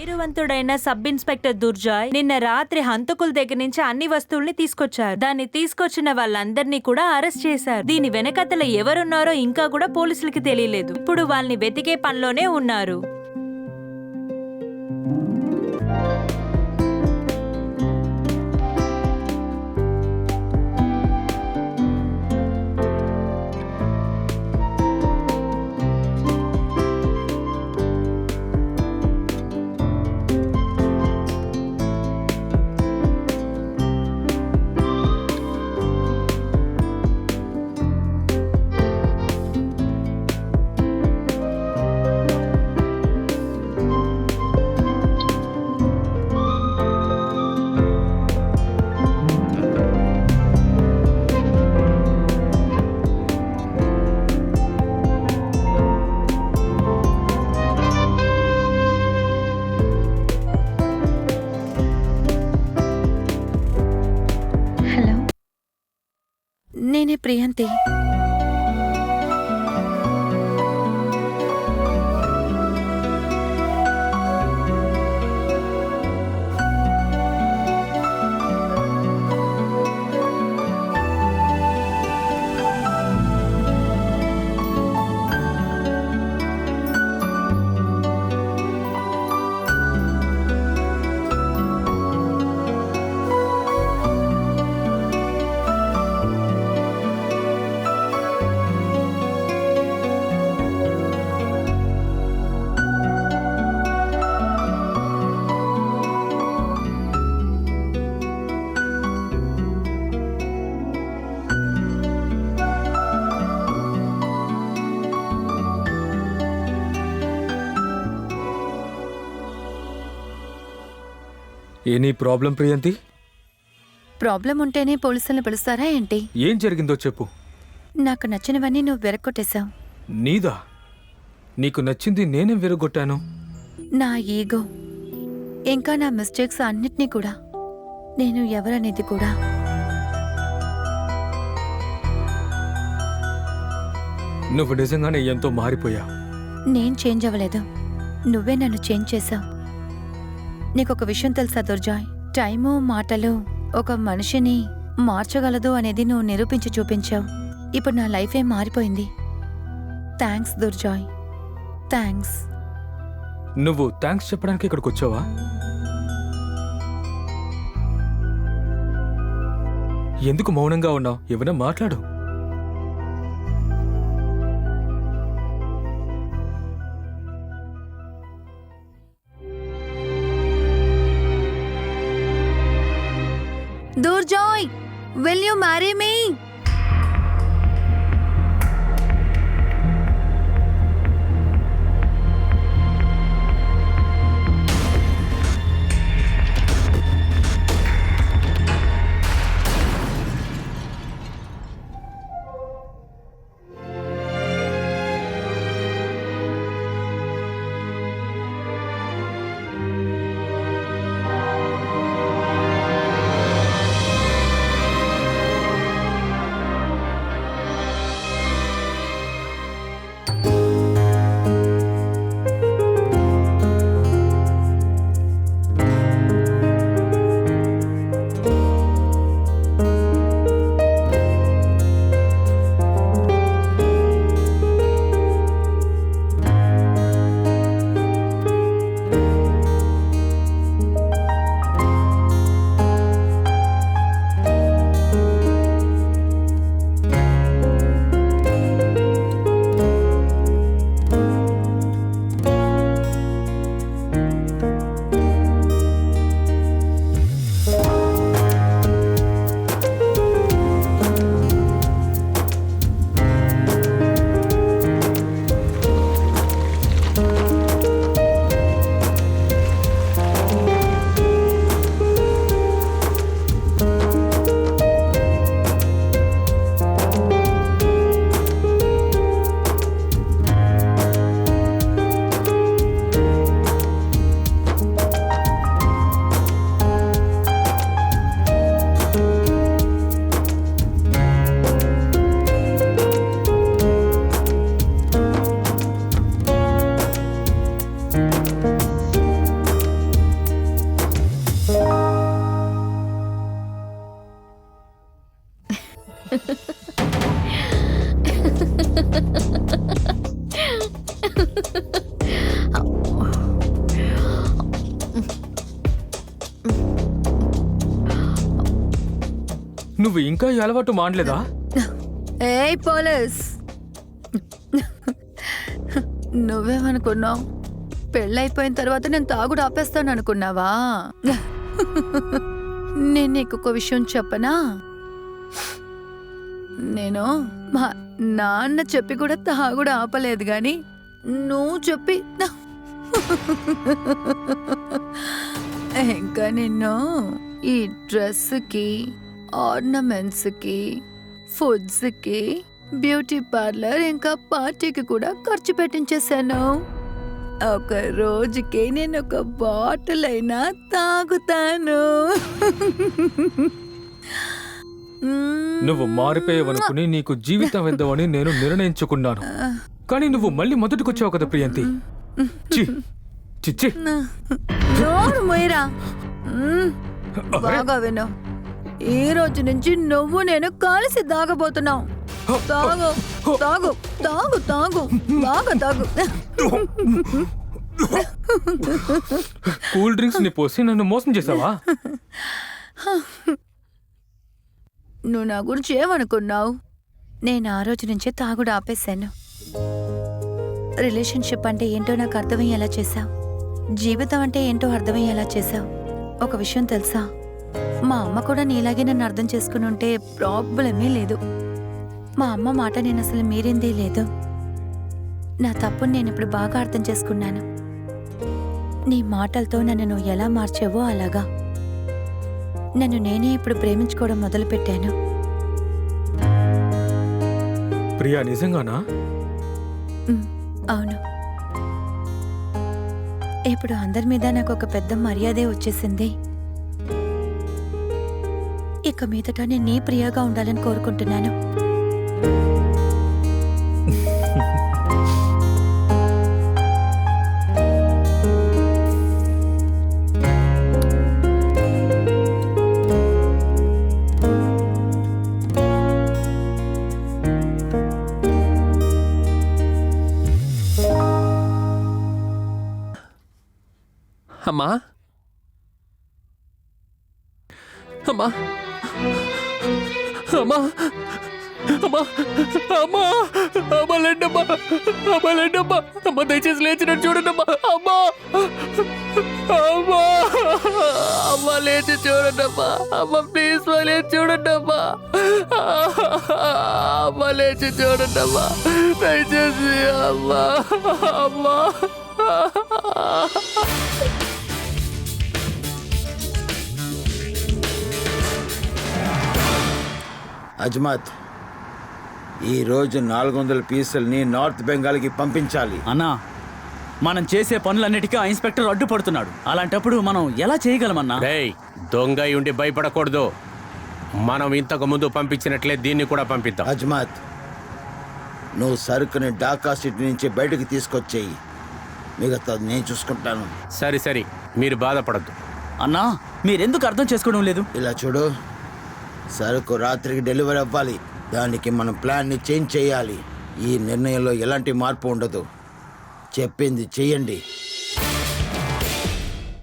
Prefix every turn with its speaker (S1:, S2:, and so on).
S1: ధైర్యవంతుడైన sub inspector దుర్జాయ్ నిన్న రాత్రి హంతకుల దగ్గర నుంచి అన్ని వస్తువుల్ని తీసుకొచ్చారు. దాన్ని తీసుకొచ్చిన వాళ్ళందరినీ కూడా అరెస్ట్ చేశారు. దీని వెనకతల ఎవరున్నారో ఇంకా కూడా పోలీసులకి తెలియలేదు. ఇప్పుడు వాళ్ళని వెతికే పనిలోనే ఉన్నారు.
S2: నేనే Priyanthi.
S3: Any problem Priyanthi?
S2: Problem ఉంటేనే పోలీసులను పిలుస్తారా ఏంటి?
S3: ఏం జరిగిందో చెప్పు.
S2: నాకు నచ్చినవన్నీ నువ్వు వెరక్కొట్టేశావు.
S3: నీదా? నీకు నచ్చింది నేనేం విరగొట్టాను?
S2: నా ఈగో ఇంకా నా మిస్టేక్స్ అన్నిటినీ కూడా. నేను ఎవరనేది కూడా.
S3: నువ్వు నిజంగానే ఎంతో మారిపోయావు.
S2: నేను చేంజ్ అవ్వలేదు, నువ్వే నన్ను చేంజ్ చేశావు. నీకొక విషయం తెలుసా దుర్జాయ్? టైము మాటలు ఒక మనిషిని మార్చగలదు అనేది నువ్వు నిరూపించి చూపించావు. ఇప్పుడు నా లైఫే మారిపోయింది. Thanks Durjoy, thanks.
S3: నువ్వు థ్యాంక్స్ చెప్పడానికి ఇక్కడికి వచ్చావా? ఎందుకు మౌనంగా ఉన్నావు? ఏమైనా మాట్లాడు.
S2: దుర్జాయ్, will you marry me?
S3: నువ్వు ఇంకా ఈ అలవాటు మానలేదా?
S2: ఏయ్ పోలీస్, నువ్వేమనుకున్నావు? పెళ్ళైపోయిన తర్వాత నేను తాగుడు ఆపేస్తాను అనుకున్నావా? నేను నీకు ఒక విషయం చెప్పనా? నేను మా నాన్న చెప్పి కూడా తాగుడు ఆపలేదు గాని నువ్వు చెప్పి ఇంకా నిన్ను ఈ డ్రెస్కి, ఆర్నమెంట్స్కి, ఫుడ్స్కి, బ్యూటీ పార్లర్ ఇంకా పార్టీకి కూడా ఖర్చు పెట్టించేశాను. ఒక రోజుకి నేను ఒక బాటిల్ అయినా తాగుతాను.
S3: నువ్వు మారిపోయావనుకుని నీకు జీవితం ఇద్దామని నేను నిర్ణయించుకున్నాను. కానీ నువ్వు మళ్ళీ మొదటికొచ్చావు కదా ప్రియంతి. చి, చి, చి.
S2: నోరు మొయ్యరా. బాగా విను, ఈ రోజు నుంచి నువ్వు నేను కలిసి తాగబోతున్నావు. తాగు తాగు తాగు తాగు బాగా తాగు.
S3: కూల్ డ్రింక్స్ ని పోసి నన్ను మోసం చేసావా?
S2: నువ్వు నా గురించి ఏమనుకున్నావు? నేను ఆ రోజు నుంచే తాగుడు ఆపేశాను. రిలేషన్షిప్ అంటే ఏంటో నాకు అర్థమయ్యేలా చేశావు. జీవితం అంటే ఏంటో అర్థమయ్యేలా చేశావు. ఒక విషయం తెలుసా, మా అమ్మ కూడా నీలాగే నన్ను అర్థం చేసుకుని ఉంటే ప్రాబ్లమే లేదు. మా అమ్మ మాట నేను అసలు మీరిందే లేదు. నా తప్పుని నేను ఇప్పుడు బాగా అర్థం చేసుకున్నాను. నీ మాటలతో నన్ను నువ్వు ఎలా మార్చావో అలాగా నన్ను నేనే ఇప్పుడు ప్రేమించుకోవడం మొదలుపెట్టాను.
S3: ప్రియా, నిజంగానా?
S2: అవును. ఇప్పుడు అందరి మీద నాకు ఒక పెద్ద మర్యాదే వచ్చేసింది. ఇక మీదట నేను నీ ప్రియాగా ఉండాలని కోరుకుంటున్నాను.
S4: అమ్మా, అమ్మా, అమ్మా, అమ్మా, అమ్మా, అమ్మా, లేండమ్మా, అమ్మా, లేండమ్మా, అమ్మా, దయచేసి లేచినట్టు చూడండమ్మా. అమ్మా, అమ్మా, అమ్మా, లేచి చూడండమ్మా. అమ్మా, ప్లీజ్ లేచి చూడండమ్మా. అమ్మా, లేచి చూడండమ్మా, దయచేసి. అమ్మా, అమ్మా.
S5: అజ్మత్, ఈరోజు 400 పీసుల్ని నార్త్ బెంగాల్కి పంపించాలి.
S6: అన్నా, మనం చేసే పనులన్నిటికీ ఆ ఇన్స్పెక్టర్ అడ్డుపడుతున్నాడు. అలాంటప్పుడు మనం ఎలా చేయగలమన్నా?
S4: రేయ్, దొంగ ఉండి భయపడకూడదు. మనం ఇంతకు ముందు పంపించినట్లే దీన్ని కూడా పంపిద్దాం.
S5: అజ్మత్, నువ్వు సరుకుని ఢాకా సిటీ నుంచి బయటకు తీసుకొచ్చేయి. మిగతా నేను చూసుకుంటాను.
S4: సరే సరే, మీరు బాధపడద్దు.
S6: అన్నా, మీరెందుకు అర్థం చేసుకోవడం లేదు?
S5: ఇలా చూడు, సరుకు రాత్రికి డెలివరీ అవ్వాలి. దానికి మనం ప్లాన్ని చేంజ్ చేయాలి. ఈ నిర్ణయంలో ఎలాంటి మార్పు ఉండదు. చెప్పింది చెయ్యండి.